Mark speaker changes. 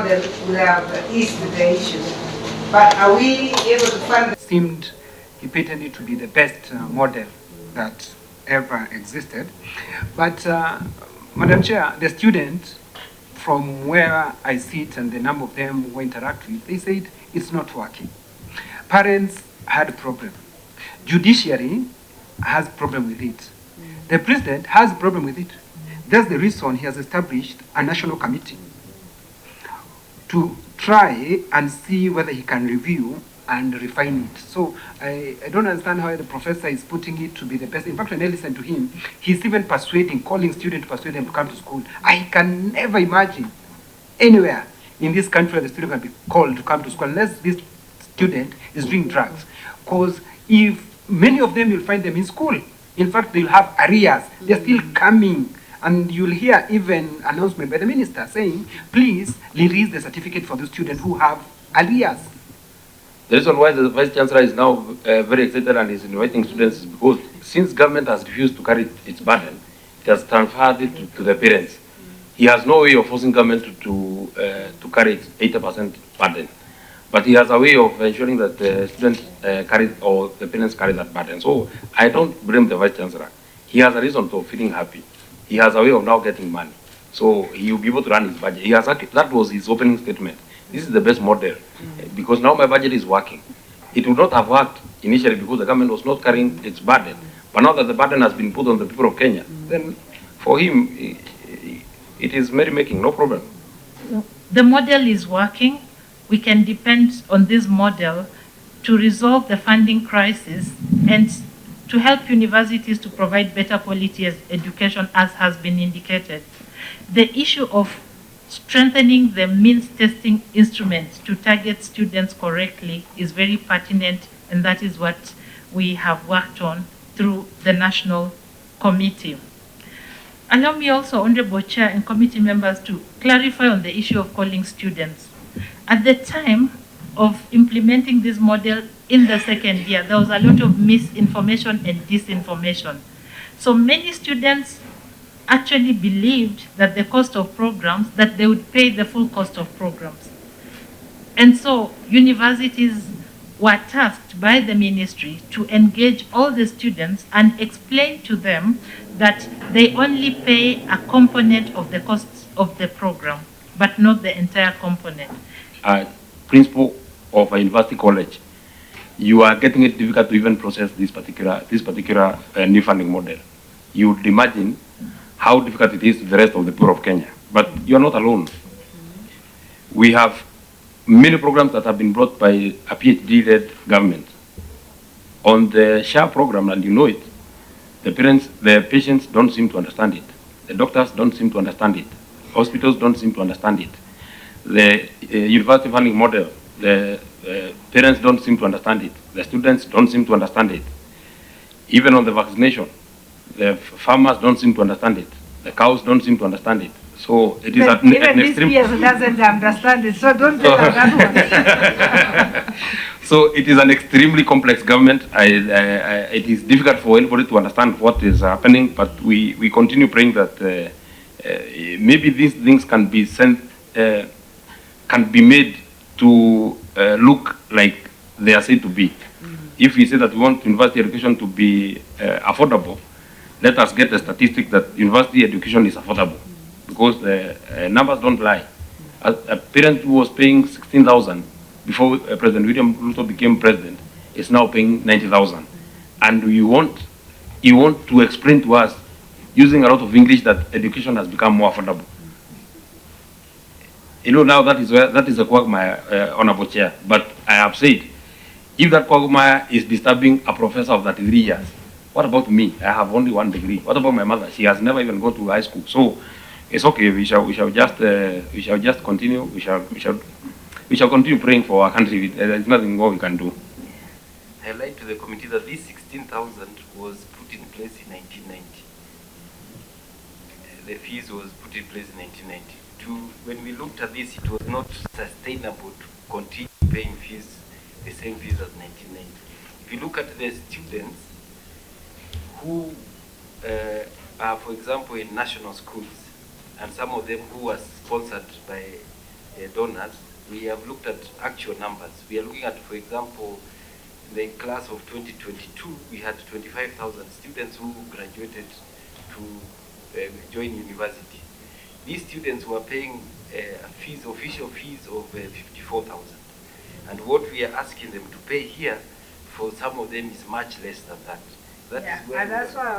Speaker 1: model would have eased the issue. But are we able to fund?
Speaker 2: Seemed repeatedly to be the best model that ever existed. But Madam Chair, the students from where I sit and the number of them who interact with, they said it's not working. Parents had a problem. Judiciary has a problem with it. The president has a problem with it. That's the reason he has established a national committee to try and see whether he can review and refine it. So I don't understand how the professor is putting it to be the best. In fact, when I listen to him, he's even calling students to persuade them to come to school. I can never imagine anywhere in this country where the student can be called to come to school unless this student is doing drugs. Because if many of them, you'll find them in school. In fact, they'll have arrears. They're still coming. And you'll hear even announcement by the minister saying, please release the certificate for the students who have arrears.
Speaker 3: The reason why the Vice Chancellor is now very excited and is inviting students is because since government has refused to carry its burden, it has transferred it to the parents. He has no way of forcing government to carry its 80% burden. But he has a way of ensuring that the students carry, or the parents carry that burden. So I don't blame the Vice Chancellor. He has a reason for feeling happy. He has a way of now getting money. So he will be able to run his budget. That was his opening statement. This is the best model because now my budget is working. It would not have worked initially because the government was not carrying its burden. But now that the burden has been put on the people of Kenya, then for him, it is merrymaking, no problem.
Speaker 4: The model is working. We can depend on this model to resolve the funding crisis and to help universities to provide better quality education, as has been indicated. The issue of strengthening the means testing instruments to target students correctly is very pertinent, and that is what we have worked on through the National Committee. Allow me also, Honorable Chair and committee members, to clarify on the issue of calling students. At the time of implementing this model in the second year, there was a lot of misinformation and disinformation. So many students actually believed that the cost of programs, that they would pay the full cost of programs. And so universities were tasked by the ministry to engage all the students and explain to them that they only pay a component of the cost of the program, but not the entire component.
Speaker 3: Principal of a university college, you are getting it difficult to even process this particular new funding model. You would imagine how difficult it is to the rest of the poor of Kenya. But you are not alone. We have many programs that have been brought by a PhD-led government. On the SHA program, and you know it, the patients don't seem to understand it. The doctors don't seem to understand it. Hospitals don't seem to understand it. The university funding model, the parents don't seem to understand it. The students don't seem to understand it. Even on the vaccination, the farmers don't seem to understand it. The cows don't seem to understand it. So it is an extreme.
Speaker 1: Even doesn't understand it. So don't tell us that one.
Speaker 3: So it is an extremely complex government. It is difficult for anybody to understand what is happening. But we continue praying that maybe these things can be sent, can be made to look like they are said to be. If we say that we want university education to be affordable, let us get a statistic that university education is affordable, because the numbers don't lie. A parent who was paying 16,000 before President William Ruto became president is now paying 90,000, and you want to explain to us using a lot of English that education has become more affordable. You know, now that is a quagmire, Honorable Chair. But I have said, if that quagmire is disturbing a professor of 33 years, what about me? I have only 1 degree. What about my mother? She has never even gone to high school. So it's okay. We shall just continue. We shall continue praying for our country. There is nothing more we can do.
Speaker 5: I lied to the committee that this 16,000 was put in place in 1990. The fees was put in place in 1990. When we looked at this, it was not sustainable to continue paying fees, the same fees as 1990. If you look at the students who are, for example, in national schools, and some of them who are sponsored by donors, we have looked at actual numbers. We are looking at, for example, the class of 2022, we had 25,000 students who graduated to join university. These students were paying fees, official fees of 54,000. And what we are asking them to pay here, for some of them is much less than that. That is where
Speaker 1: and that's why